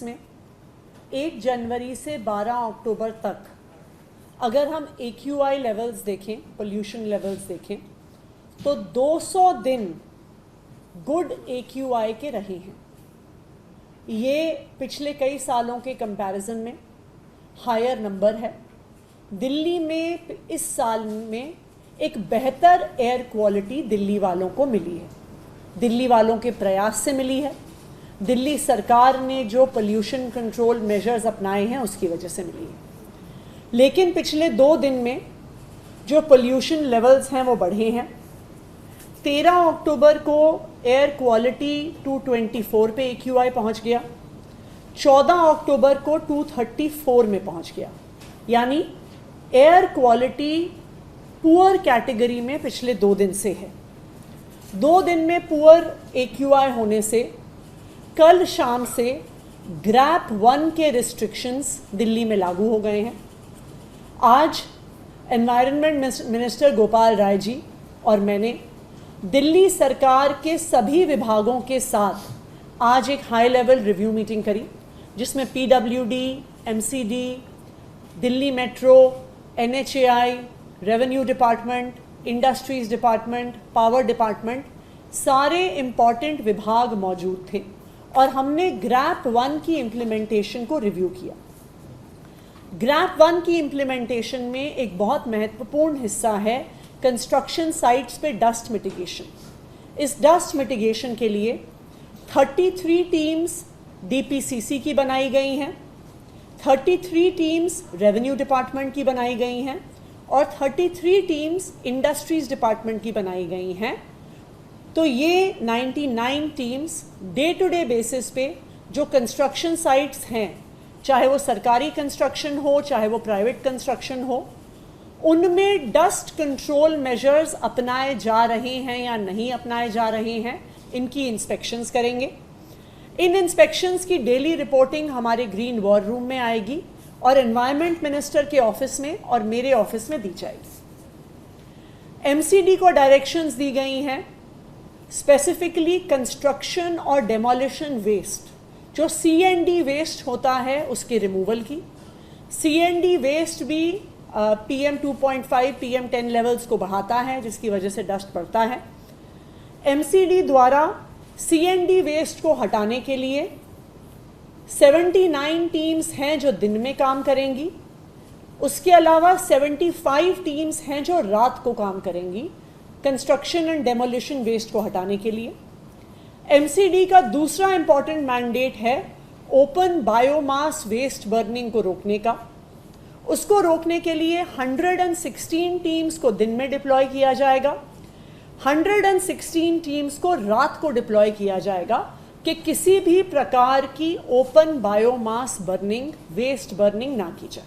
Office में 1 जनवरी से 12 अक्टूबर तक अगर हम AQI लेवल्स देखें, पोल्यूशन लेवल्स देखें, तो 200 दिन गुड AQI के रहे हैं। ये पिछले कई सालों के कंपैरिजन में हायर नंबर है। दिल्ली में इस साल में एक बेहतर एयर क्वालिटी दिल्ली वालों को मिली है, दिल्ली वालों के प्रयास से मिली है, दिल्ली सरकार ने जो पोल्यूशन कंट्रोल मेजर्स अपनाए हैं उसकी वजह से मिली है। लेकिन पिछले 2 दिन में जो पोल्यूशन लेवल्स हैं वो बढ़े हैं। 13 अक्टूबर को एयर क्वालिटी 224 पे AQI पहुंच गया, 14 अक्टूबर को 234 में पहुंच गया, यानी एयर क्वालिटी पुअर कैटेगरी में पिछले 2 दिन से है। 2 दिन में पुअर AQI होने से कल शाम से ग्रैप 1 के रिस्ट्रिक्शंस दिल्ली में लागू हो गए हैं। आज एनवायरनमेंट मिनिस्टर गोपाल राय जी और मैंने दिल्ली सरकार के सभी विभागों के साथ आज एक हाई लेवल रिव्यू मीटिंग करी, जिसमें PWD, MCD, Delhi metro, NHAI, revenue department, industries department, power department, सारे इम्पॉर्टेंट विभाग मौजूद थे और हमने ग्रैप 1 की इम्प्लीमेंटेशन को रिव्यू किया। ग्रैप 1 की इम्प्लीमेंटेशन में एक बहुत महत्वपूर्ण हिस्सा है कंस्ट्रक्शन साइट्स पे डस्ट मिटिगेशन। इस डस्ट मिटिगेशन के लिए 33 टीम्स DPCC की बनाई गई हैं, 33 टीम्स रेवेन्यू डिपार्टमेंट की बनाई गई हैं और 33 टीम्स इंडस्ट्रीज डिपार्टमेंट की बनाई गई हैं। तो ये 99 teams day to day basis पे जो कंस्ट्रक्शन साइट्स हैं, चाहे वो सरकारी कंस्ट्रक्शन हो चाहे वो प्राइवेट कंस्ट्रक्शन हो, उनमें डस्ट कंट्रोल मेजर्स अपनाए जा रहे हैं या नहीं अपनाए जा रहे हैं, इनकी इंस्पेक्शंस करेंगे। इन इंस्पेक्शंस की डेली रिपोर्टिंग हमारे ग्रीन वॉर रूम में आएगी और एनवायरनमेंट मिनिस्टर के ऑफिस में और मेरे ऑफिस में दी जाएगी। MCD को डायरेक्शंस दी गई हैं स्पेसिफिकली कंस्ट्रक्शन और डेमोलिशन वेस्ट, जो CND वेस्ट होता है उसके रिमूवल की। CND वेस्ट भी PM 2.5 PM 10 लेवल्स को बढ़ाता है, जिसकी वजह से डस्ट बढ़ता है। MCD द्वारा CND वेस्ट को हटाने के लिए 79 टीम्स हैं जो दिन में काम करेंगी, उसके अलावा 75 टीम्स हैं जो रात को काम करेंगी कंस्ट्रक्शन एंड डेमोलिशन वेस्ट को हटाने के लिए। MCD का दूसरा इंपॉर्टेंट मैंडेट है ओपन बायोमास वेस्ट बर्निंग को रोकने का। उसको रोकने के लिए 116 टीम्स को दिन में डिप्लॉय किया जाएगा, 116 टीम्स को रात को डिप्लॉय किया जाएगा कि किसी भी प्रकार की open biomass burning, waste burning ना की जाए।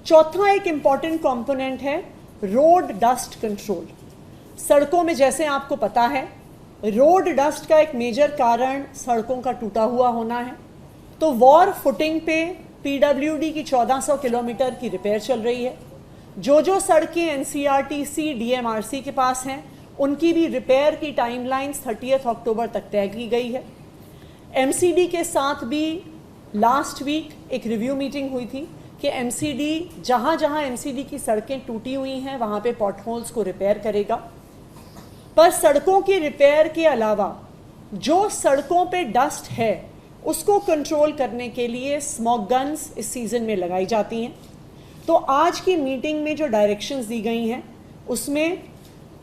चौथा एक इंपॉर्टेंट कंपोनेंट है रोड डस्ट कंट्रोल। सड़कों में, जैसे आपको पता है, रोड डस्ट का एक मेजर कारण सड़कों का टूटा हुआ होना है। तो वॉर फुटिंग पे PWD की 1400 किलोमीटर की रिपेयर चल रही है। जो सड़कें NCRTC, DMRC के पास हैं, उनकी भी रिपेयर की टाइमलाइंस 30 अक्टूबर तक तय की गई है। MCD के साथ भी लास्ट वीक एक रिव्यू मीटिंग हुई थी कि MCD जहाँ MCD की सड़कें टूटी हुई हैं वहाँ पे पॉटहोल्स को रिपेयर करेगा। पर सड़कों की रिपेयर के अलावा जो सड़कों पे डस्ट है उसको कंट्रोल करने के लिए स्मॉग गन्स इस सीज़न में लगाई जाती हैं। तो आज की मीटिंग में जो डायरेक्शंस दी गई हैं उसमें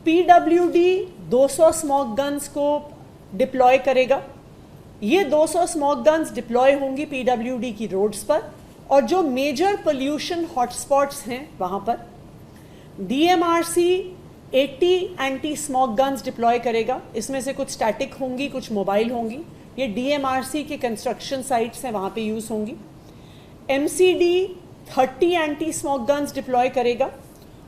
PWD 200 स्मॉग गन्स को डिप्लॉय करेगा। ये 200 स्मॉग गन्स डिप्लॉय होंगी PWD की रोड्स पर और जो मेजर पोल्यूशन हॉटस्पॉट्स हैं वहाँ पर। DMRC 80 anti smog guns deploy करेगा। इसमें से कुछ स्टैटिक होंगी, कुछ मोबाइल होंगी। ये DMRC के कंस्ट्रक्शन साइट्स हैं, वहाँ पे यूज़ होंगी। MCD 30 anti smog guns deploy करेगा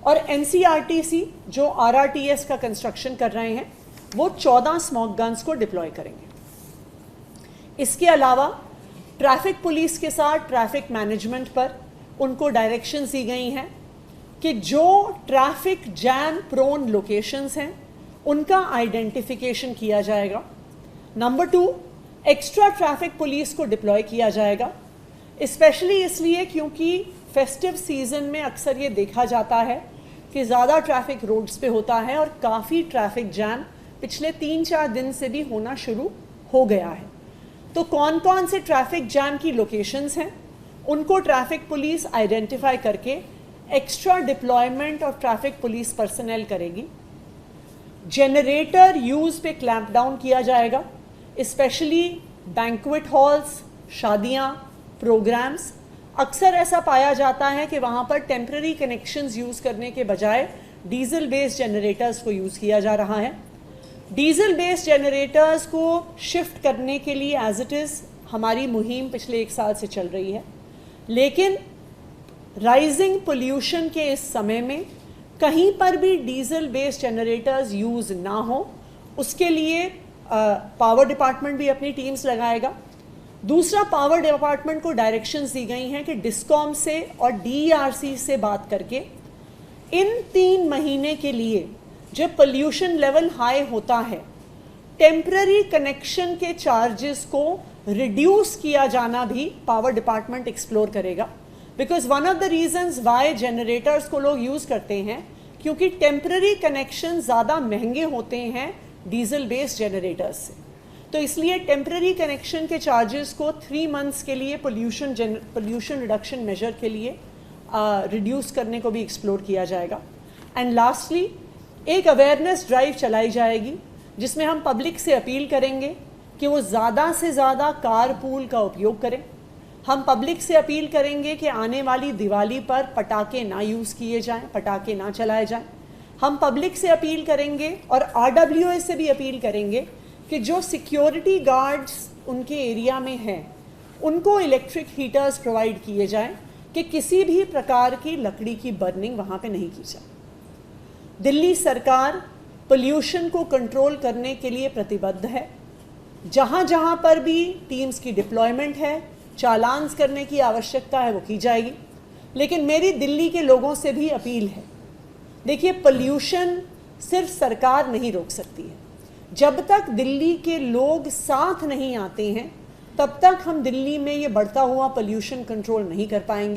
और NCRTC जो RRTS का कंस्ट्रक्शन कर रहे हैं वो 14 स्मॉग गन्स को डिप्लॉय करेंगे। इसके अलावा ट्रैफिक पुलिस के साथ ट्रैफिक मैनेजमेंट पर उनको डायरेक्शंस दी गई हैं कि जो ट्रैफिक जैम प्रोन लोकेशंस हैं उनका आइडेंटिफिकेशन किया जाएगा। नंबर 2, एक्स्ट्रा ट्रैफिक पुलिस को डिप्लॉय किया जाएगा, स्पेशली इसलिए क्योंकि फेस्टिव सीज़न में अक्सर ये देखा जाता है कि ज़्यादा ट्रैफिक रोड्स पे होता है और काफ़ी ट्रैफिक जैम पिछले 3-4 दिन से भी होना शुरू हो गया है। तो कौन कौन से ट्रैफिक जैम की लोकेशंस हैं, उनको ट्रैफिक पुलिस आइडेंटिफाई करके extra deployment of traffic police personal करेगी। जनरेटर यूज़ पे क्लैंप डाउन किया जाएगा, स्पेशली बैंक्वेट हॉल्स, शादियाँ, प्रोग्राम्स। अक्सर ऐसा पाया जाता है कि वहाँ पर टेम्पररी कनेक्शंस यूज़ करने के बजाय डीजल बेस्ड जनरेटर्स को यूज़ किया जा रहा है। डीजल बेस्ड जनरेटर्स को शिफ्ट करने के लिए एज इट इज़ हमारी मुहिम पिछले 1 साल से चल रही है, लेकिन राइजिंग पोल्यूशन के इस समय में कहीं पर भी डीजल बेस्ड जनरेटर्स यूज़ ना हो, उसके लिए पावर डिपार्टमेंट भी अपनी टीम्स लगाएगा। दूसरा, पावर डिपार्टमेंट को डायरेक्शंस दी गई हैं कि डिस्कॉम से और डीईआरसी से बात करके इन 3 महीने के लिए जब पोल्यूशन लेवल हाई होता है, टेम्पररी कनेक्शन के चार्जेस को रिड्यूस किया जाना भी पावर डिपार्टमेंट एक्सप्लोर करेगा। Because one of the reasons Y generators को लोग यूज़ करते हैं क्योंकि टेम्पररी कनेक्शन ज़्यादा महंगे होते हैं डीजल बेस्ड जनरेटर्स से। तो इसलिए टेम्पररी कनेक्शन के चार्जेस को 3 मंथ्स के लिए पोल्यूशन रिडक्शन मेजर के लिए रिड्यूस करने को भी एक्सप्लोर किया जाएगा। एंड लास्टली, एक अवेयरनेस ड्राइव चलाई जाएगी जिसमें हम पब्लिक से अपील करेंगे कि वो ज़्यादा से ज़्यादा कारपूल का उपयोग करें। हम पब्लिक से अपील करेंगे कि आने वाली दिवाली पर पटाखे ना यूज़ किए जाएं, पटाखे ना चलाए जाएं। हम पब्लिक से अपील करेंगे और RWA से भी अपील करेंगे कि जो सिक्योरिटी गार्ड्स उनके एरिया में हैं उनको इलेक्ट्रिक हीटर्स प्रोवाइड किए जाएं कि किसी भी प्रकार की लकड़ी की बर्निंग वहाँ पे नहीं की जाए। दिल्ली सरकार पोल्यूशन को कंट्रोल करने के लिए प्रतिबद्ध है। जहाँ जहाँ पर भी टीम्स की डिप्लॉयमेंट है, चालान्स करने की आवश्यकता है, वो की जाएगी। लेकिन मेरी दिल्ली के लोगों से भी अपील है, देखिए पोल्यूशन सिर्फ सरकार नहीं रोक सकती है। जब तक दिल्ली के लोग साथ नहीं आते हैं तब तक हम दिल्ली में ये बढ़ता हुआ पोल्यूशन कंट्रोल नहीं कर पाएंगे।